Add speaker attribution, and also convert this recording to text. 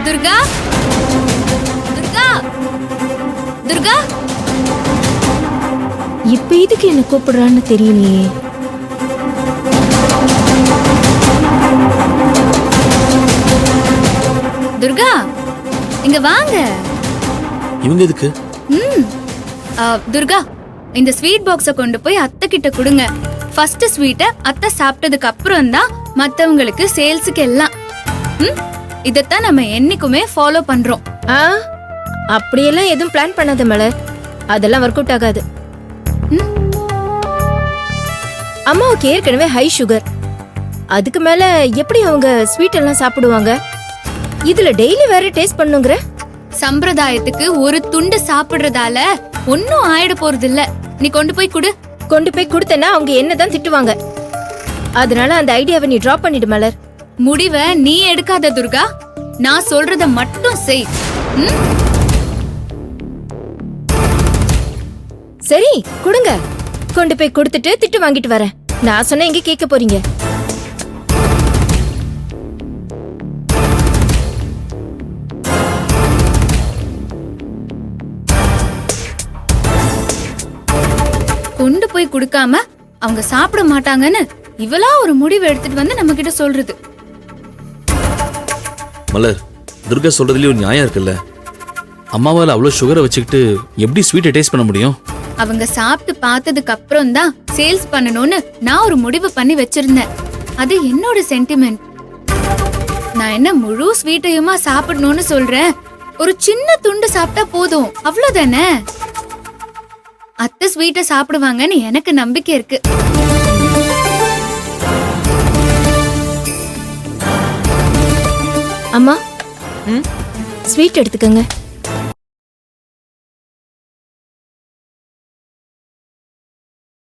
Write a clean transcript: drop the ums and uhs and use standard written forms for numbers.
Speaker 1: துர்கா துர்கா துர்கா.
Speaker 2: இப்ப இதுக்கு என்ன கூப்பிடுறான்னு தெரியலையே.
Speaker 1: துர்கா இங்க வாங்க.
Speaker 3: இவங்க எதுக்கு?
Speaker 1: துர்கா இந்த ஸ்வீட் பாக்ஸ கொண்டு போய் அத்தை கிட்ட கொடுங்க. ஃபர்ஸ்ட் ஸ்வீட்டை அத்தை சாப்பிட்டதுக்கு அப்புறம் தான் மத்தவங்களுக்கு சேல்ஸுக்கு எல்லாம். இதத்தான் நம்ம என்னைக்குமே ஃபாலோ பண்றோம்.
Speaker 2: அப்படியெல்லாம் எதுவும் பிளான் பண்ணாத மலர், அதெல்லாம் ஒர்க் அவுட் ஆகாது. அம்மாவுக்கு ஏற்கனவே ஹை சுகர், அதுக்கு மேல எப்படி அவங்க ஸ்வீட் எல்லாம் சாப்பிடுவாங்க? இதுல டெய்லி வேற டேஸ்ட் பண்ணுங்கிற.
Speaker 1: சம்பிரதாயத்துக்கு ஒரு துண்டு சாப்பிடுறதால ஒன்னும் ஆயிட போறது இல்ல. நீ கொண்டு போய் குடு.
Speaker 2: கொண்டு போய் கொடுத்தனா அவங்க என்னதான் திட்டுவாங்க. அதனால அந்த ஐடியாவை நீ டிராப் பண்ணிடு மலர்.
Speaker 1: முடிவை நீ எடுக்காத துர்கா, நான் சொல்றத மட்டும் செய்.
Speaker 2: சரி கொடுங்க, கொண்டு போய் கொடுத்துட்டு திட்டு வாங்கிட்டு வரேன். நான் சொன்ன எங்க கேட்க போறீங்க?
Speaker 1: கொண்டு போய் கொடுக்காம அவங்க சாப்பிட மாட்டாங்கன்னு இவளா ஒரு முடிவு எடுத்துட்டு வந்து நம்ம கிட்ட சொல்றது.
Speaker 3: மலர், துர்கா சொல்றதுலயும் ஒரு நியாயம் இருக்குல்ல. அம்மாவால அவ்வளவு சுகரை வச்சுக்கிட்டு எப்படி ஸ்வீட்டை டேஸ்ட் பண்ண முடியும்?
Speaker 1: அவங்க சாப்பிட்டு பார்த்ததுக்கு அப்புறம் தான் சேல்ஸ் பண்ணணும்னு நான் ஒரு முடிவு பண்ணி வச்சிருந்தேன். அது என்னோட சென்டிமெண்ட். நான் என்ன முழு ஸ்வீட்டையுமா சாப்பிடணும்னு சொல்றேன். ஒரு சின்ன துண்டு சாப்பிட்டா போதும், அவ்வளவுதானே. அத்தை ஸ்வீட்டை சாப்பிடுவாங்கன்னு எனக்கு நம்பிக்கை இருக்கு.
Speaker 2: அம்மா ஸ்வீட் எடுத்துக்கங்க.